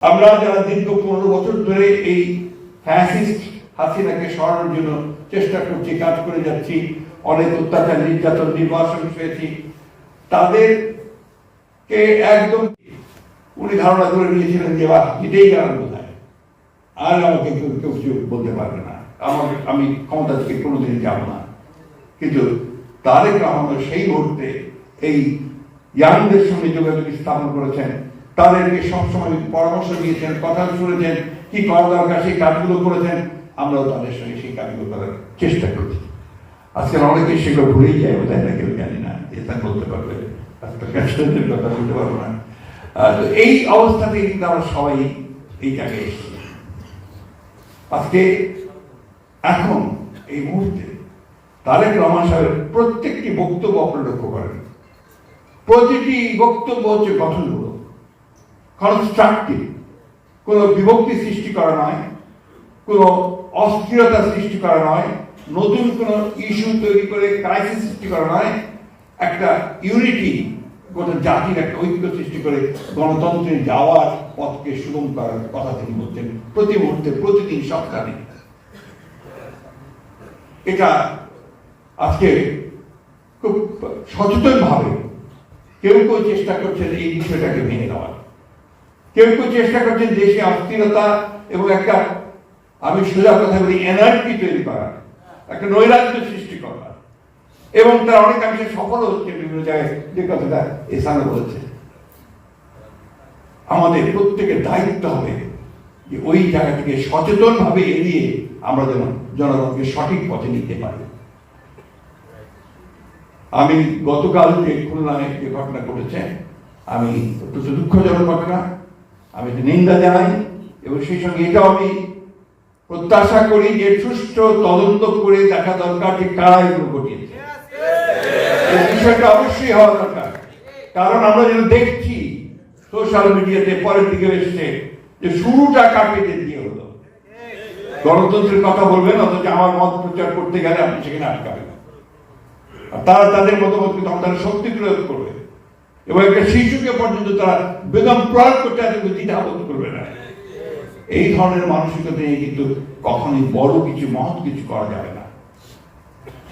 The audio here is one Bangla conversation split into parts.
আমরা যারা দীর্ঘ 15 বছর ধরে এই ফ্যাসিস্ট হাসিনাকে সরানোর জন্য চেষ্টা করছি, কাজ করে যাচ্ছি, অনেক অত্যাচার নির্যাতন নির্বাসন হয়েছি, তাদেরকে একদম উনি ধারণা করে নিয়েছিলেন যে বা জিতেই গেলাম বোধহয়, আর আমাকে কেউ কিছু বলতে পারবে না, আমি ক্ষমতা থেকে কোনোদিন যাব না। কিন্তু তারেক রহমান সেই মুহূর্তে এই ইয়াংদের সঙ্গে যোগাযোগ স্থাপন করেছেন, তাদেরকে সবসময় পরামর্শ দিয়েছেন, কথা শুনেছেন, কি করা দরকার সেই কাজগুলো করেছেন। আমরাও তাদের সঙ্গে সেই কাজগুলো করার চেষ্টা করছি। আজকাল অনেকে সেগুলো ভুলেই যায়, বোধহয় না, কেউ জানি না, এটা বলতে পারবে, আজকাল কথা বলতে পারবো না। তো এই অবস্থাতে কিন্তু আমরা সবাই এই জায়গায় এসেছি। আজকে এখন এই মুহূর্তে তারেক রহমান সাহেবের প্রত্যেকটি বক্তব্য আপনারা লক্ষ্য করেন, প্রতিটি বক্তব্য হচ্ছে গঠনমূলক, কনস্ট্রাকটিভ, কোনো বিভক্তি সৃষ্টি করা নয়, কোনো অস্থিরতা সৃষ্টি করা নয়, নতুন কোনো ইস্যু তৈরি করে ক্রাইসিস সৃষ্টি করা নয়, একটা ইউনিটি, গোটা জাতির একটা ঐক্য সৃষ্টি করে গণতন্ত্রে যাওয়ার পথকে সুগম করার কথা তিনি বলছেন প্রতি মুহূর্তে, প্রতিদিন, সপ্তাহে। এটা আজকে খুব সচেতন ভাবে কেউ কেউ চেষ্টা করছেন এই বিষয়টাকে ভেঙে দেওয়ার, কেউ কেউ চেষ্টা করছেন দেশে অস্থিরতা এবং একটা, আমি সোজা কথা বলি, এনার্জি তৈরি করার, একটা নৈরাজ্য সৃষ্টি করার, এবং তারা অনেকাংশে সফল হচ্ছে বিভিন্ন জায়গায়, যে কথাটা এসানো বলেছে। আমাদের প্রত্যেকের দায়িত্ব হবে যে ওই জায়গা থেকে সচেতন ভাবে এড়িয়ে আমরা যেন জনগণকে সঠিক পথে নিতে পারি। আমি গতকাল যে খুলনায় যে ঘটনা ঘটেছে, আমি অত্যন্ত দুঃখজনক ঘটনা, আমি নিন্দা জানাই, এবং সেই সঙ্গে এটাও আমি প্রত্যাশা করি যে সুষ্ঠু তদন্ত করে দেখা দরকার যে কারা এগুলো ঘটিয়েছে। এই বিষয়টা অবশ্যই হওয়া দরকার, কারণ আমরা যেন দেখছি সোশ্যাল মিডিয়াতে পরের দিকে এসছে যে শুরুটা কাকে দিয়ে হলো। গণতন্ত্রের কথা বলবেন, অথচ আমার মত প্রচার করতে গেলে আপনি সেখানে আটকাবেন। আর তারা তাদের মতামতকে তখন তারা শক্তি প্রয়োগ করবে, এবং একটা শিশুকে পর্যন্ত তারা বেদম প্রয়োগ করতে দ্বিধাবোধ করবে না। এই ধরনের মানসিকতা নিয়ে কিন্তু কখনোই বড় কিছু, মহৎ কিছু করা যাবে না।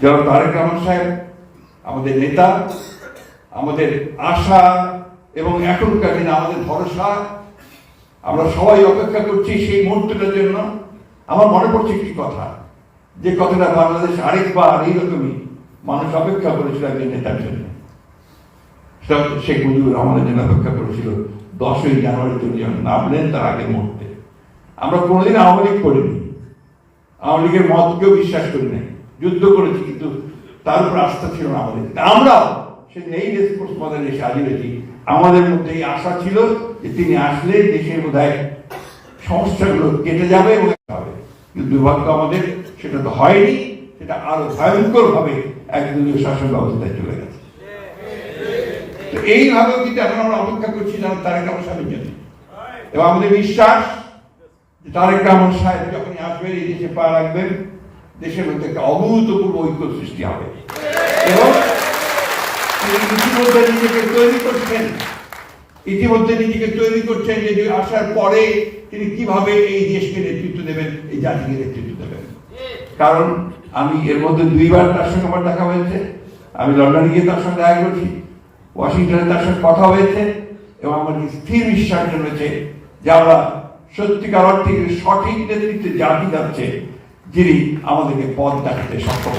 যারা তারেক রহমান সাহেব আমাদের নেতা, আমাদের আশা এবং এখনকার দিনে আমাদের ভরসা, আমরা সবাই অপেক্ষা করছি সেই মুহূর্তটার জন্য। আমার মনে পড়ছে একটি কথা, যে কথাটা বাংলাদেশ আরেকবার এইরকমই মানুষ অপেক্ষা করেছিল একজন নেতার জন্য। শেখ মুজিবুর রহমানের জন্য অপেক্ষা করেছিল 10ই জানুয়ারি তিনি যখন নামলেন তার আগের মুহূর্তে। আমরা কোনোদিন আওয়ামী লীগ করিনি, আওয়ামী লীগের মতকেও বিশ্বাস করি নাই, যুদ্ধ করেছি, কিন্তু তার উপর আস্থা ছিল না আমাদের। আমরাও সেদিন এই রেসপন্স মডেল এসে হাজির হয়েছি। আমাদের মধ্যে এই আশা ছিল যে তিনি আসলে দেশের বোধহয় সমস্যাগুলো কেটে যাবে এবং হবে, কিন্তু দুর্ভাগ্য আমাদের সেটা তো হয়নি, সেটা আরো ভয়ঙ্কর ভাবে একদলীয় শাসন ব্যবস্থায় চলে গেছে। তো এইভাবেও কিন্তু এখন আমরা অপেক্ষা করছি তারেক রহমান সাহেবের জন্য, এবং আমাদের বিশ্বাস যে তারেক রহমান সাহেব যখনই আসবেন, এই দেশে পা রাখবেন, দেশের মধ্যে একটা অভূতপূর্ব ঐক্য সৃষ্টি হবে। এবং ইতিমধ্যে নিজেকে তৈরি করছেন যে আসার পরে তিনি কিভাবে এই দেশকে নেতৃত্ব দেবেন, এই জাতিকে নেতৃত্ব দেবেন। কারণ আমি এর মধ্যে 2বার তার সঙ্গে আমার দেখা হয়েছে, আমি লন্ডনে গিয়ে তার সঙ্গে দেখা করছি, ওয়াশিংটনে তার সঙ্গে কথা হয়েছে, এবং আমার স্থির বিশ্বাস জন্মেছে যে আমরা সত্যিকার অর্থে সঠিক নেতৃত্বে জাতি যাচ্ছে, যিনি আমাদেরকে পথ দেখাতে সক্ষম।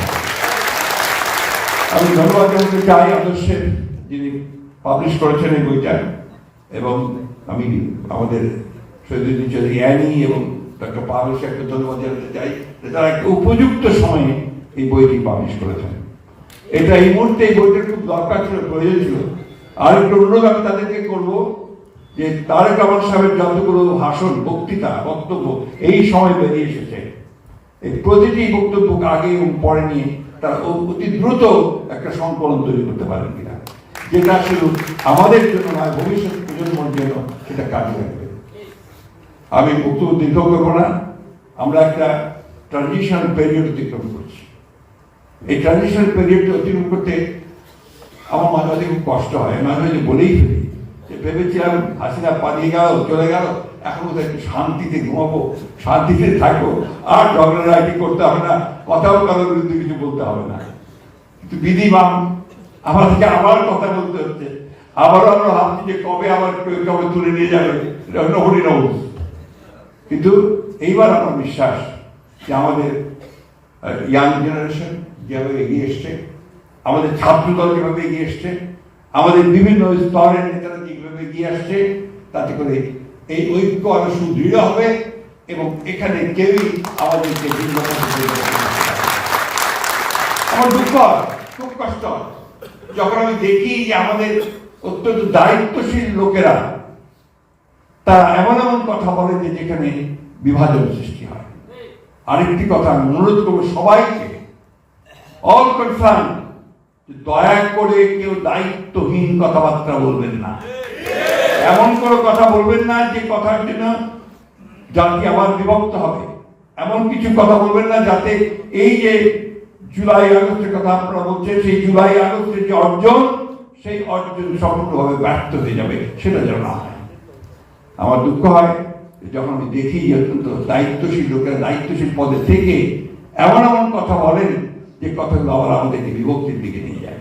আমি ধন্যবাদ জানাতে চাই আদর্শের, যিনি পাবলিশ করেছেন এই বইটা, এবং আমি আমাদের শহীদুদ্দিন চৌধুরী অ্যানি এবং ডক্টর পাবলিশকে ধন্যবাদ জানাতে চাই যে তারা একটা উপযুক্ত সময়ে এই বইটি পাবলিশ করেছেন। এটা এই মুহূর্তে এই বইটার খুব দরকার ছিল, প্রয়োজন ছিল। আর একটু অনুরোধ আমি তাদেরকে করবো যে তারেক রহমান সাহেবের যতগুলো ভাষণ, বক্তৃতা, বক্তব্য এই সময় বেরিয়ে এসেছে, এই প্রতিটি বক্তব্য আগে এবং পরে নিয়ে তারা অতি দ্রুত একটা সংকলন তৈরি করতে পারেন কিনা, যেটা শুধু আমাদের জন্য নয়, ভবিষ্যৎ প্রজন্মের জন্য সেটা কাজে লাগবে। আমি বক্তব্য দীর্ঘ করবো না। আমরা একটা ট্রানজিশন পিরিয়ড অতিক্রম করছি। এই ট্রানজিশন পিরিয়ড অতিক্রম করতে আমার মাঝে মাঝে খুব কষ্ট হয়, মাঝে মাঝে বলেই ফেলি যে ভেবেছিলাম হাসিনা পালিয়ে গেল, চলে গেল, এখন বোধহয় একটু শান্তিতে ঘুমাবো, শান্তিতে থাকবো, আর ঝগড়াঝাটি করতে হবে না, কথাও কারোর বিরুদ্ধে কিছু বলতে হবে না। কিন্তু বিধিমাম আমাদেরকে আবার কথা বলতে হচ্ছে, আবারও আমরা ভাবছি যে কবে আবার কবে তুলে নিয়ে যাবে, নহরি নবুজ। কিন্তু এইবার আমার বিশ্বাস যে আমাদের ইয়াং জেনারেশন যেভাবে এগিয়ে এসছে, আমাদের ছাত্রদল যেভাবে এগিয়ে এসছে, আমাদের বিভিন্ন স্তরের নেতারা যেভাবে এগিয়ে আসছে, তাতে করে এই ঐক্য আরো সুদৃঢ় হবে এবং এখানে কেউই আমাদেরকে আমার দুঃখ হয়, খুব কষ্ট হয় যখন আমি দেখি যে আমাদের অত্যন্ত দায়িত্বশীল লোকেরা তারা এমন এমন কথা বলে যে যেখানে বিভাজন সৃষ্টি হয়। আরেকটি কথা আমি অনুরোধ করবো সবাইকে, অল কনসার্ন, দয়া করে কেউ দায়িত্বহীন কথাবার্তা বলবেন না, এমন কোনো কথা বলবেন না যে কথার জন্য জাতি আবার বিভক্ত হবে, এমন কিছু কথা বলবেন না যাতে এই যে জুলাই আগস্টের কথা আপনারা বলছেন, সেই জুলাই আগস্টের যে অর্জন, সেই অর্জন সম্পূর্ণভাবে ব্যর্থ হয়ে যাবে, সেটা যেন না হয়। আমার দুঃখ হয় যখন আমি দেখি যে অত্যন্ত দায়িত্বশীল লোকেরা দায়িত্বশীল পদে থেকে এমন এমন কথা বলেন যে কথাগুলো আবার আমাদেরকে বিভক্তির দিকে নিয়ে যায়।